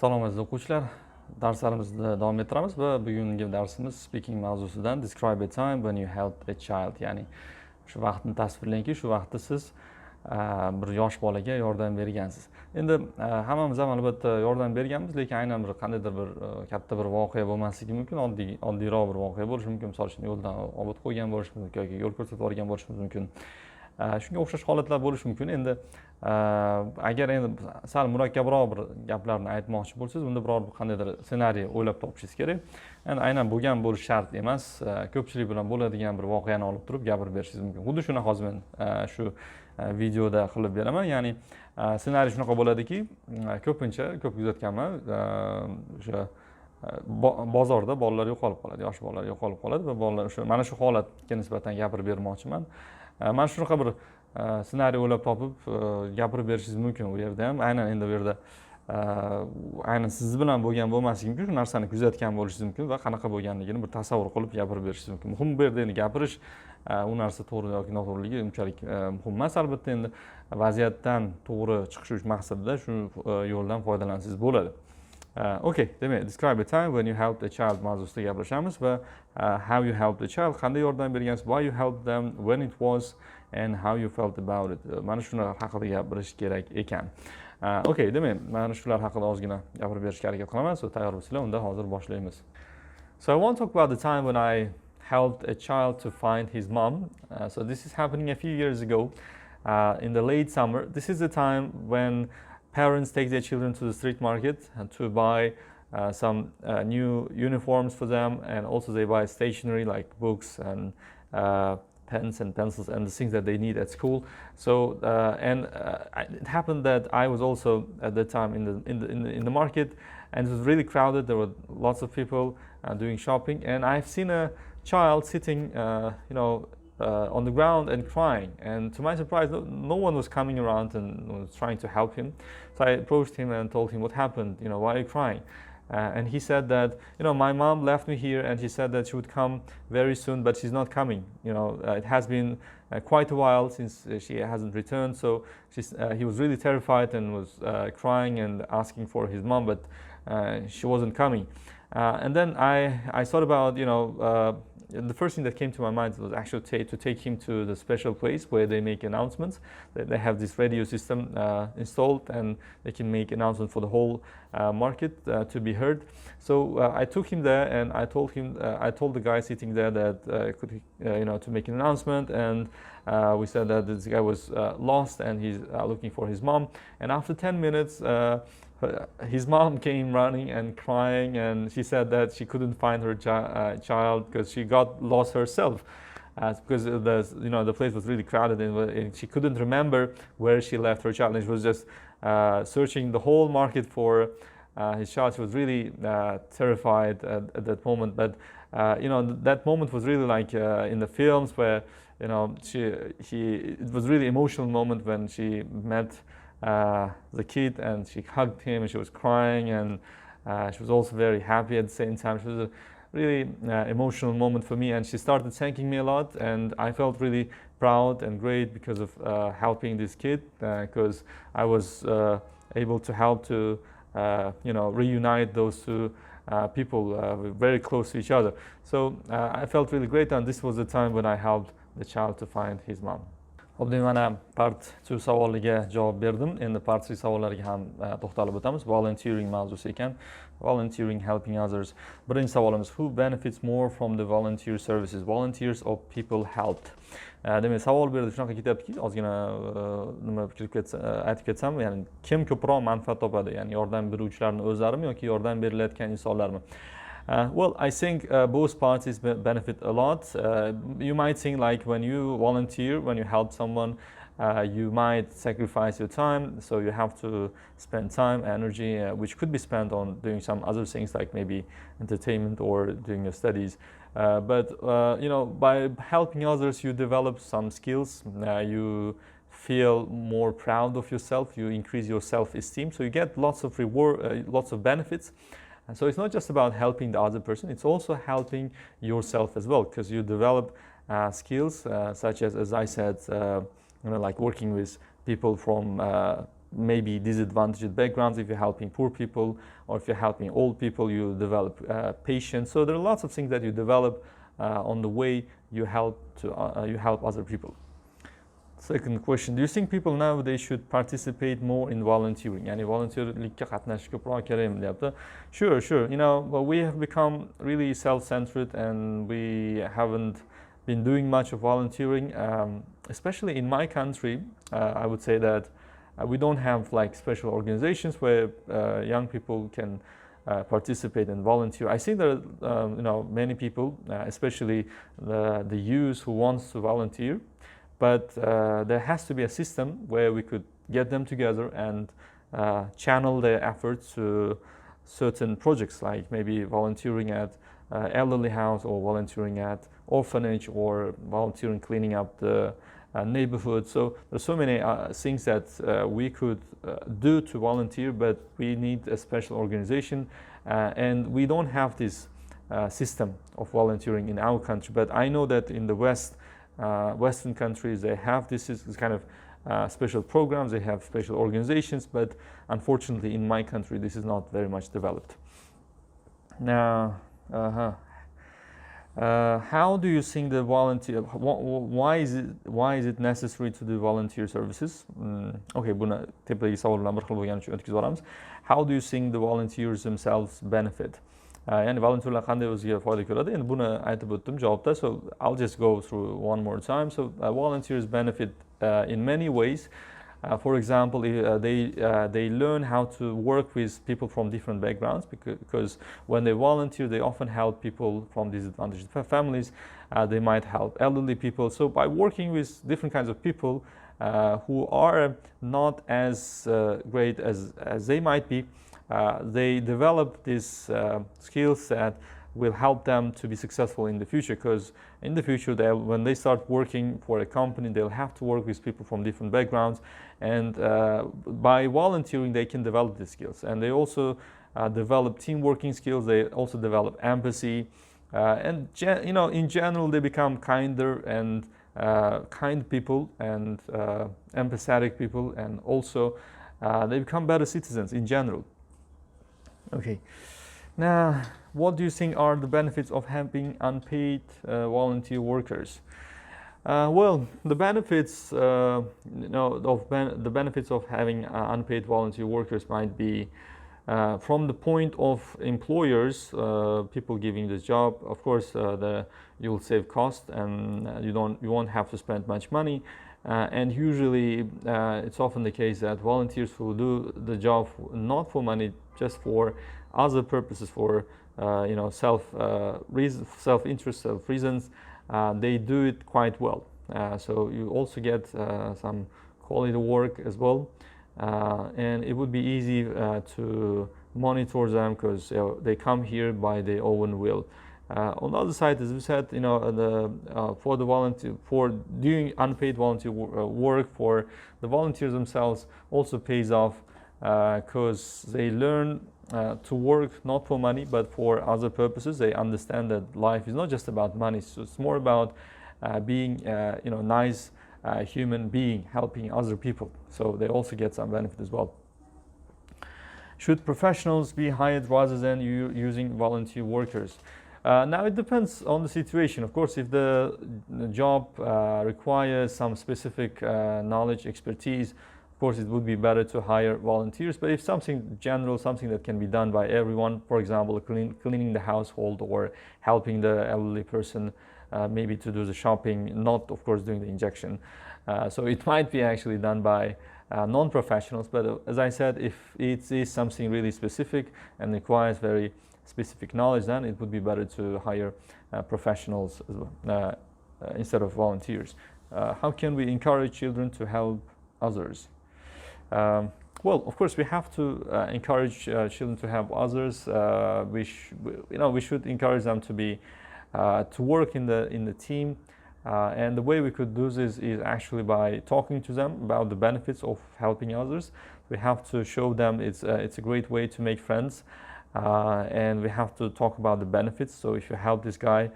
Salom aziz o'quvchilar, darslarimizni davom ettiramiz va bugungi darsimiz speaking mavzusidan describe a time when you helped a child, ya'ni shu vaqtni tasvirlangki, shu vaqtda siz bir yosh bolaga yordam bergansiz. Endi hammamiz ham albatta yordam berganmiz, lekin aynan bir qandaydir bir katta bir voqea bo'lmasligi mumkin, oddiyroq bir voqea bo'lishi mumkin. Misol uchun yo'ldan olib qo'ygan bo'lishimiz mumkin yoki yo'l ko'rsatib yuborgan bo'lishimiz mumkin. Shunga o'xshash holatlar bo'lishi mumkin. Endi agar endi sal murakkabroq bir gaplarni aytmoqchi bo'lsangiz, unda biror qandaydir ssenariy o'ylab topishingiz kerak. Endi aynan bo'lgan bo'lishi shart emas. Ko'pchilik bilan bo'ladigan bir voqeani olib turib gapirib berishingiz mumkin. Xuddi shuni hozir men shu videoda qilib beraman. Ya'ni ssenariy shunaqa bo'ladiki, ko'p kuzatganman. O'sha bozorda bolalar yo'qolib qoladi, yosh bolalar yo'qolib qoladi va bolalar mana shu holatga nisbatan gapirib bermoqchiman. Mana shunaqa bir ssenariy o'ylab topib gapirib berishingiz mumkin u yerda ham. Aynan endi bu yerda aynan siz bilan bo'lgan bo'lmasligi mumkin, shu narsani kuzatgan bo'lishingiz mumkin va qanaqa bo'lganligini bir tasavvur qilib gapirib berishingiz mumkin. Muhim bu yerda endi gapirish, u narsa to'g'ri yoki noto'g'riligi unchalik muhim emas. Albatta endi vaziyatdan to'g'ri chiqish maqsadida shu yo'ldan foydalansangiz bo'ladi. Okay, demak, describe a time when you helped a child mavzusida gapirishamiz va how you helped a child, qanday yordam bergansiz, why you helped them, when it was, and how you felt about it. Mana shular haqida gapirish kerak ekan. Okay, demak, mana shular haqida ozgina gapirib berishga harakat qilaman. So, tayyor bo'lsanglar, unda hozir boshlaymiz. So, I want to talk about the time when I helped a child to find his mom. So, this is happening a few years ago in the late summer. This is the time when parents take their children to the street market to buy some new uniforms for them, and also they buy stationery like books and pens and pencils and the things that they need at school. So it happened that I was also at that time in the market, and it was really crowded. There were lots of people doing shopping, and I've seen a child sitting, on the ground and crying. And to my surprise, no one was coming around and was trying to help him. So I approached him and told him what happened. Why are you crying? And he said that, my mom left me here, and she said that she would come very soon, but she's not coming. It has been quite a while since she hasn't returned. So he was really terrified and was crying and asking for his mom, but she wasn't coming. And then I thought about, the first thing that came to my mind was actually to take him to the special place where they make announcements. They have this radio system installed, and they can make announcements for the whole market to be heard. So I took him there, and I told the guy sitting there that to make an announcement, and we said that this guy was lost and he's looking for his mom. And after 10 minutes, his mom came running and crying, and she said that she couldn't find her child because she got lost herself, because the place was really crowded, and she couldn't remember where she left her child, and she was just searching the whole market for his child. She was really terrified at that moment. But that moment was really like in the films where it was really emotional moment when she met the kid, and she hugged him, and she was crying, and she was also very happy at the same time. It was a really emotional moment for me, and she started thanking me a lot, and I felt really proud and great because of helping this kid, because I was able to help to reunite those two people very close to each other. So I felt really great, and this was the time when I helped the child to find his mom. Xo'p, mana part 2 savoliga javob berdim. Endi part 3 savollariga ham to'xtalib o'tamiz. Volunteering mavzusi ekan. Volunteering, helping others. Birinchi savolimiz: who benefits more from the volunteer services, volunteers or people helped? Demak, savol bu yerda shunaqa ketyaptiki, ozgina nima aytib ketsam, ya'ni kim ko'proq manfaat topadi? Ya'ni yordam beruvchilarning o'zlarimi yoki yordam berilayotgan insonlarmi? Well, I think both parties benefit a lot. You might think like when you volunteer, when you help someone, you might sacrifice your time, so you have to spend time, energy, which could be spent on doing some other things like maybe entertainment or doing your studies. But by helping others, you develop some skills. You feel more proud of yourself. You increase your self-esteem. So you get lots of reward, lots of benefits. And so it's not just about helping the other person, it's also helping yourself as well, because you develop skills such as I said, like working with people from maybe disadvantaged backgrounds. If you're helping poor people, or if you're helping old people, you develop patience. So there are lots of things that you develop on the way you help other people. Second question, do you think people nowadays should participate more in volunteering? Yani volunteerlikka qatnashish ko'proq kerakmi deyapti. Sure. Well, we have become really self-centered and we haven't been doing much of volunteering, especially in my country. I would say that we don't have like special organizations where young people can participate and volunteer. I think there are many people, especially the youth, who wants to volunteer, but there has to be a system where we could get them together and channel their efforts to certain projects, like maybe volunteering at elderly house, or volunteering at orphanage, or volunteering cleaning up the neighborhood. So there's so many things that we could do to volunteer, but we need a special organization, and we don't have this system of volunteering in our country. But I know that in the Western countries, they have this kind of special programs, they have special organizations, but unfortunately in my country this is not very much developed. Now, how do you think the volunteer? Why is it necessary to do volunteer services? Okay, buni tepadagi savol bilan bir xil bo'lgani uchun o'tkazib yuboramiz. How do you think the volunteers themselves benefit? Ya'ni volunteerlar qanday o'ziga foyda ko'radi? Endi buni aytib o'tdim javobda. So I'll just go through one more time. So volunteers benefit in many ways. For example, they learn how to work with people from different backgrounds, because when they volunteer, they often help people from disadvantaged families. They might help elderly people. So by working with different kinds of people who are not as great as they might be, they develop these skills that will help them to be successful in the future, because in the future, when they start working for a company, they'll have to work with people from different backgrounds, and by volunteering, they can develop these skills. And they also develop team working skills. They also develop empathy, and in general, they become kinder and kind people, and empathetic people, and also they become better citizens in general. Okay. Now, what do you think are the benefits of having unpaid volunteer workers? Well, the benefits, the benefits of having unpaid volunteer workers might be from the point of employers, people giving this job. Of course, you'll save cost, and you won't have to spend much money. And usually, it's often the case that volunteers will do the job not for money, just for other purposes, for self-interest, self-reasons. They do it quite well. So you also get some quality work as well, and it would be easy to monitor them, because they come here by their own will. On the other side, as we said, for doing unpaid volunteer work for the volunteers themselves also pays off, because they learn to work not for money but for other purposes. They understand that life is not just about money, so it's more about being nice human being, helping other people. So they also get some benefit as well. Should professionals be hired rather than using volunteer workers? Now it depends on the situation. Of course, if the job requires some specific knowledge, expertise, of course it would be better to hire volunteers. But if something general, something that can be done by everyone, for example, cleaning the household or helping the elderly person maybe to do the shopping, not of course doing the injection. So it might be actually done by non-professionals. But as I said, if it is something really specific and requires very specific knowledge, then it would be better to hire professionals instead of volunteers. How can we encourage children to help others? Well, of course, we have to encourage children to help others. We should encourage them to work in the team. And the way we could do this is actually by talking to them about the benefits of helping others. We have to show them it's a great way to make friends. And we have to talk about the benefits. So if you help this guy,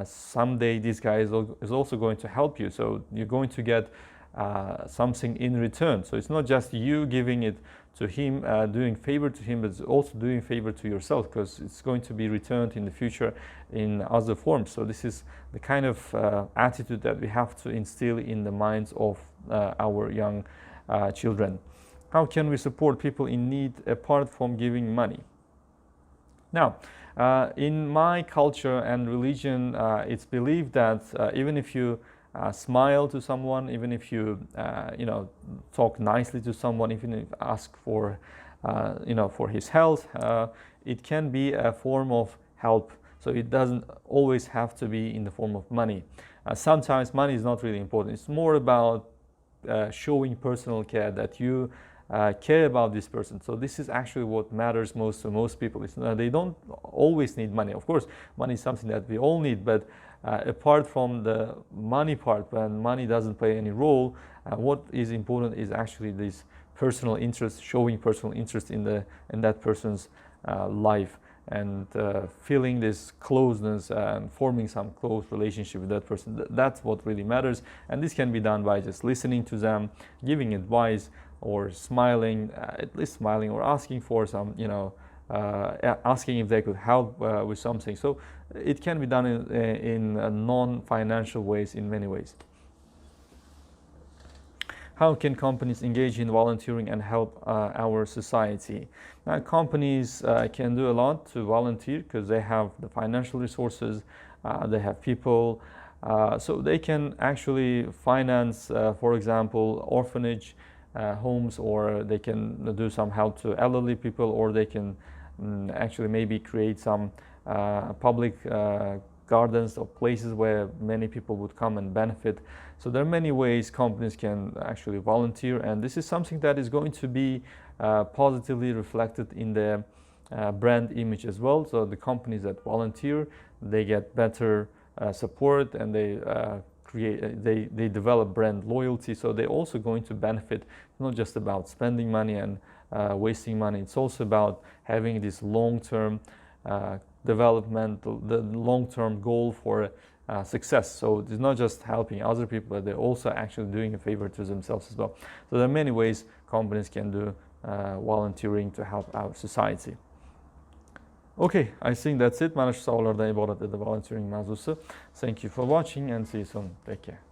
someday this guy is also going to help you. So you're going to get something in return. So it's not just you giving it to him, doing favor to him, but it's also doing favor to yourself, because it's going to be returned in the future in other forms. So this is the kind of attitude that we have to instill in the minds of our young children. How can we support people in need apart from giving money? Now, in my culture and religion, it's believed that even if you smile to someone, even if you talk nicely to someone, even if you ask for for his health, it can be a form of help. So it doesn't always have to be in the form of money. Sometimes money is not really important. It's more about showing personal care, that you care about this person. So this is actually what matters most to most people. They don't always need money. Of course, money is something that we all need, but apart from the money part, when money doesn't play any role, what is important is actually this personal interest, showing personal interest in that person's life, and feeling this closeness and forming some close relationship with that person. That's what really matters, and this can be done by just listening to them, giving advice, or smiling, at least smiling, or asking for some, asking if they could help with something. So it can be done in non-financial ways, in many ways. How can companies engage in volunteering and help our society? Now, companies can do a lot to volunteer, because they have the financial resources, they have people, so they can actually finance, for example, orphanage homes, or they can do some help to elderly people, or they can actually maybe create some public gardens or places where many people would come and benefit. So there are many ways companies can actually volunteer, and this is something that is going to be positively reflected in their brand image as well. So the companies that volunteer, they get better support, and they develop brand loyalty. So they're also going to benefit. It's not just about spending money and wasting money. It's also about having this long-term development, the long-term goal for success. So it's not just helping other people, but they're also actually doing a favor to themselves as well. So there are many ways companies can do volunteering to help our society. Okay, I think that's it. Mana shu savollardan iborat edi volunteering mavzusi. Thank you for watching and see you soon. Take care.